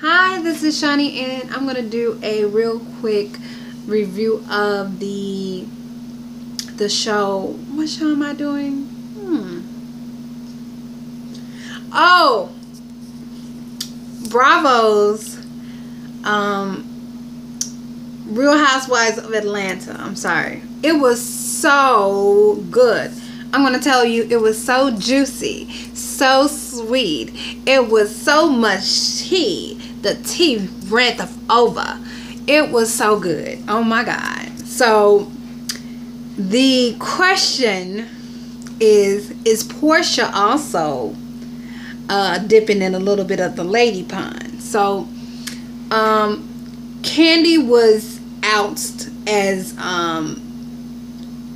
Hi, this is Shani, and I'm gonna do a real quick review of the show. What show am I doing? Oh, Bravo's Real Housewives of Atlanta. I'm sorry. It was so good. I'm gonna tell you, it was so juicy, so sweet. It was so much tea. The tea ran over. It was so good. Oh my God. So the question is Porsha also dipping in a little bit of the lady pond? So Kandi was ousted as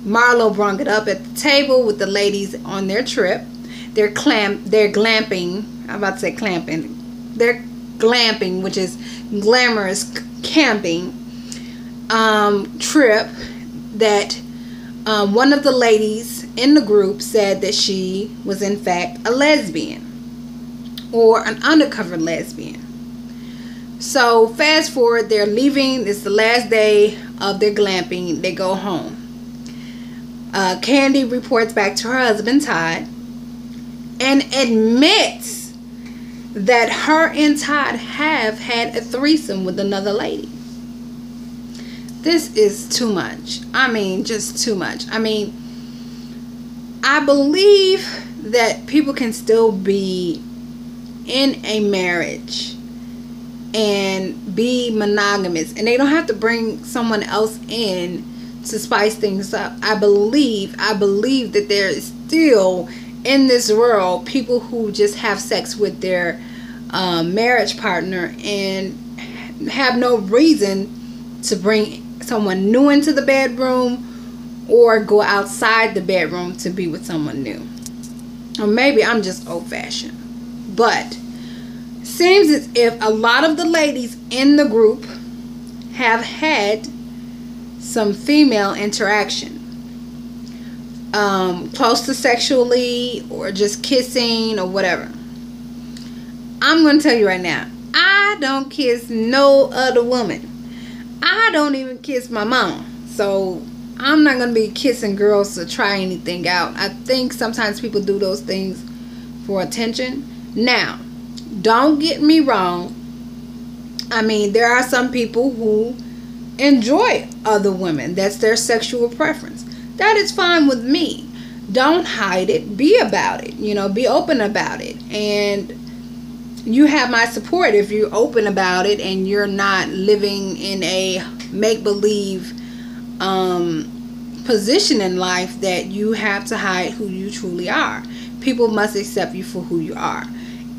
Marlo brung it up at the table with the ladies on their trip. They're glamping. I'm about to say clamping. They're glamping, which is glamorous camping trip that one of the ladies in the group said that she was in fact a lesbian or an undercover lesbian. So fast forward, they're leaving. It's the last day of their glamping. They go home. Kandi reports back to her husband Todd and admits that her and Todd have had a threesome with another lady. This is too much. I mean, just too much. I mean, I believe that people can still be in a marriage and be monogamous, and they don't have to bring someone else in to spice things up. I believe that there is still in this world people who just have sex with their marriage partner and have no reason to bring someone new into the bedroom or go outside the bedroom to be with someone new. Or maybe I'm just old-fashioned, but seems as if a lot of the ladies in the group have had some female interaction, close to sexually or just kissing or whatever. I'm going to tell you right now, I don't kiss no other woman. I don't even kiss my mom. So I'm not going to be kissing girls to try anything out. I think sometimes people do those things for attention. Now, don't get me wrong. I mean, there are some people who enjoy other women. That's their sexual preference. That is fine with me. Don't hide it. Be about it. You know, be open about it. And you have my support if you're open about it and you're not living in a make-believe position in life that you have to hide who you truly are. People must accept you for who you are.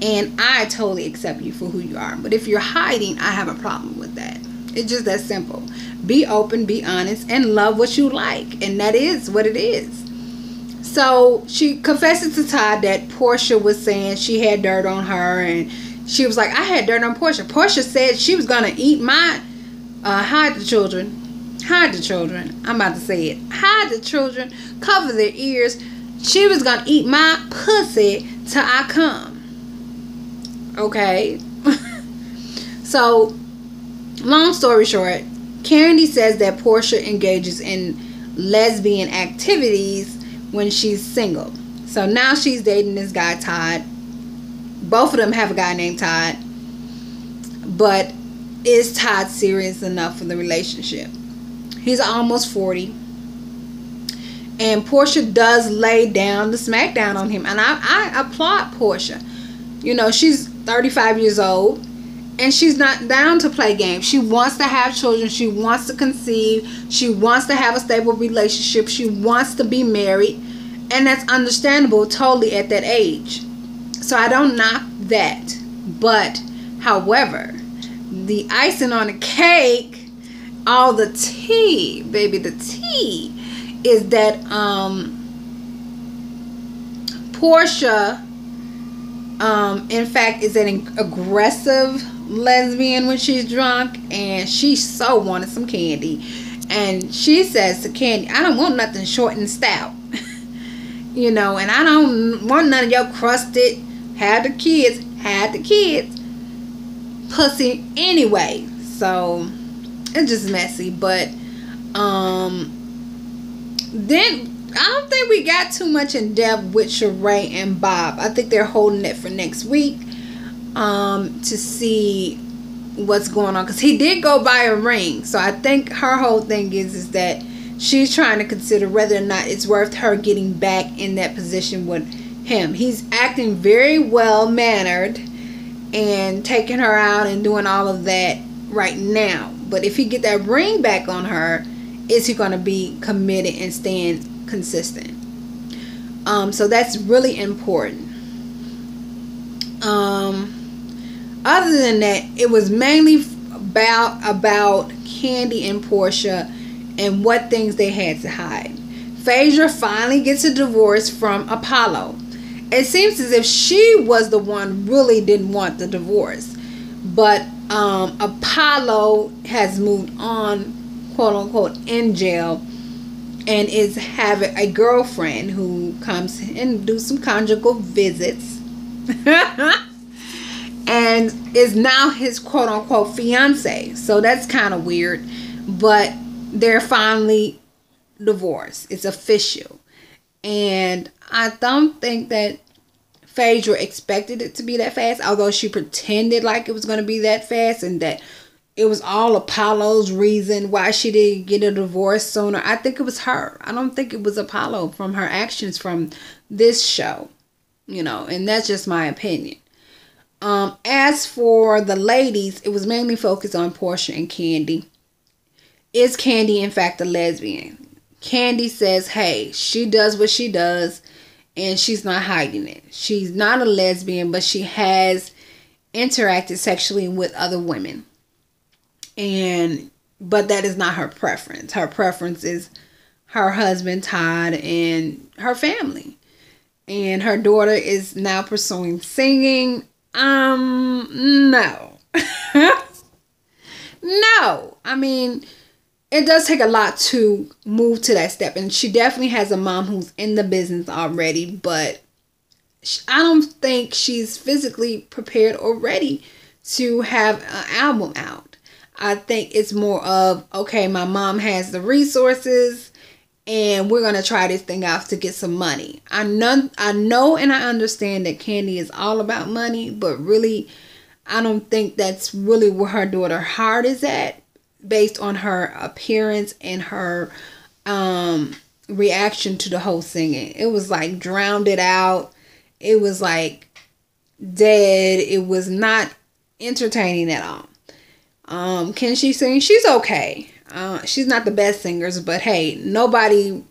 And I totally accept you for who you are. But if you're hiding, I have a problem with that. It's just that simple. Be open, be honest, and love what you like. And that is what it is. So she confesses to Todd that Porsha was saying she had dirt on her. And she was like, I had dirt on Porsha. Porsha said she was going to eat my... hide the children. Hide the children. I'm about to say it. Hide the children. Cover their ears. She was going to eat my pussy till I come. Okay. So, long story short, Kandi says that Porsha engages in lesbian activities when she's single. So now she's dating this guy Todd. Both of them have a guy named Todd. But is Todd serious enough for the relationship? He's almost 40. And Porsha does lay down the smackdown on him. And I applaud Porsha. You know, she's 35 years old. And she's not down to play games. She wants to have children. She wants to conceive. She wants to have a stable relationship. She wants to be married. And that's understandable totally at that age. So I don't knock that. But, however, the icing on the cake, all the tea, baby, the tea, is that Porsha, in fact, is an aggressive lesbian when she's drunk, and she so wanted some candy, and she says to Kandi, I don't want nothing short and stout. You know, and I don't want none of your crusted. Had the kids. pussy anyway. So it's just messy. But then I don't think we got too much in depth with Sheree and Bob. I think they're holding it for next week to see what's going on, because he did go buy a ring. So I think her whole thing is that she's trying to consider whether or not it's worth her getting back in that position with him. He's acting very well mannered and taking her out and doing all of that right now. But if he get that ring back on her, is he going to be committed and staying consistent? So that's really important. Other than that, it was mainly about Kandi and Porsha and what things they had to hide. Phaedra finally gets a divorce from Apollo. It seems as if she was the one really didn't want the divorce, but Apollo has moved on, quote unquote, in jail, and is having a girlfriend who comes and do some conjugal visits and is now his quote unquote fiance. So that's kind of weird, but they're finally divorced. It's official. And I don't think that Phaedra expected it to be that fast, although she pretended like it was going to be that fast and that it was all Apollo's reason why she didn't get a divorce sooner. I think it was her. I don't think it was Apollo from her actions from this show, and that's just my opinion. As for the ladies, it was mainly focused on Porsha and Kandi. Is Kandi in fact a lesbian? Kandi says, hey, she does what she does and she's not hiding it. She's not a lesbian, but she has interacted sexually with other women. But that is not her preference. Her preference is her husband, Todd, and her family. And her daughter is now pursuing singing. No. No. I mean, it does take a lot to move to that step. And she definitely has a mom who's in the business already. But I don't think she's physically prepared or ready to have an album out. I think it's more of, okay, my mom has the resources and we're going to try this thing out to get some money. I know and I understand that Kandi is all about money, but really, I don't think that's really where her daughter's heart is at, based on her appearance and her reaction to the whole singing. It was like drowned it out. It was like dead. It was not entertaining at all. Can she sing? She's okay. She's not the best singers, but hey, nobody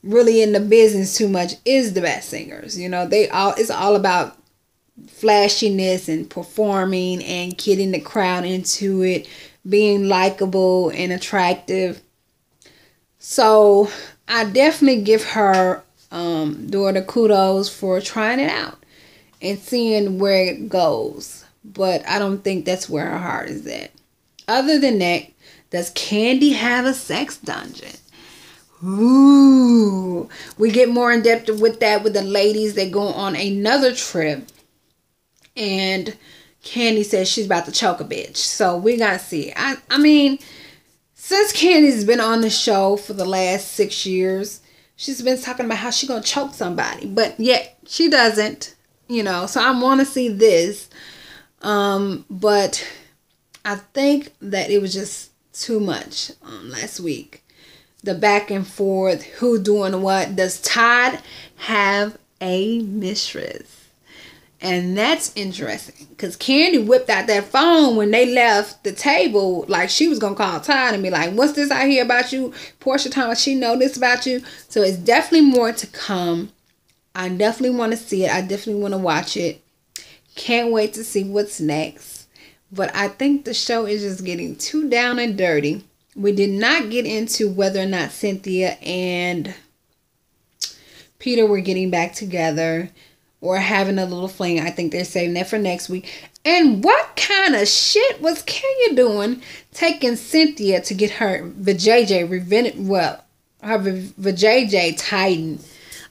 really in the business too much is the best singers. It's all about flashiness and performing and getting the crowd into it, being likable and attractive. So I definitely give her daughter kudos for trying it out and seeing where it goes. But I don't think that's where her heart is at. Other than that, does Kandi have a sex dungeon? Ooh. We get more in depth with that with the ladies that go on another trip. And Kandi says she's about to choke a bitch. So we gotta see. I mean, since Kandi's been on the show for the last 6 years, she's been talking about how she's gonna choke somebody. But yet, she doesn't. So I want to see this. But I think that it was just too much last week. The back and forth, who doing what. Does Todd have a mistress? And that's interesting, because Kandi whipped out that phone when they left the table, like she was going to call Todd and be like, what's this I hear about you? Porsha Thomas, she know this about you. So it's definitely more to come. I definitely want to see it. I definitely want to watch it. Can't wait to see what's next. But I think the show is just getting too down and dirty. We did not get into whether or not Cynthia and Peter were getting back together or having a little fling. I think they're saving that for next week. And what kind of shit was Kenya doing taking Cynthia to get her vajayjay her vajayjay tightened?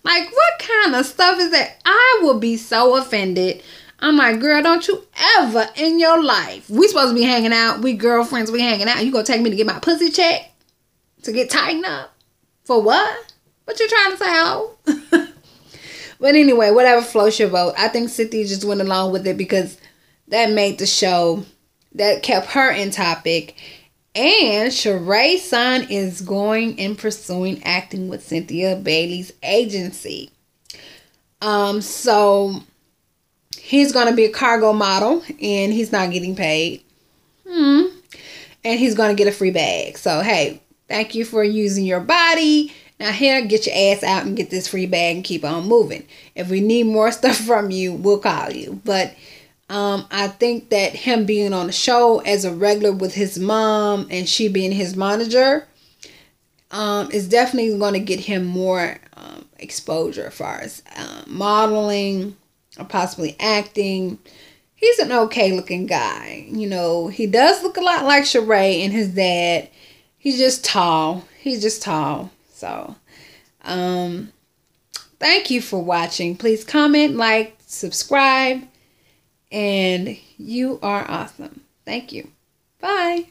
Like, what kind of stuff is that? I will be so offended. I'm like, girl, don't you ever in your life. We supposed to be hanging out. We girlfriends, we hanging out. You gonna take me to get my pussy checked? To get tightened up? For what? What you trying to say, ho? But anyway, whatever floats your boat. I think Cynthia just went along with it because that made the show. That kept her in topic. And Sheree's son is going and pursuing acting with Cynthia Bailey's agency. So he's going to be a cargo model and he's not getting paid. And he's going to get a free bag. So, hey, thank you for using your body. Now here, get your ass out and get this free bag and keep on moving. If we need more stuff from you, we'll call you. But I think that him being on the show as a regular with his mom and she being his manager is definitely going to get him more exposure as far as modeling or possibly acting. He's an okay looking guy. You know, he does look a lot like Sheree and his dad. He's just tall. So, thank you for watching. Please comment, like, subscribe, and you are awesome. Thank you. Bye.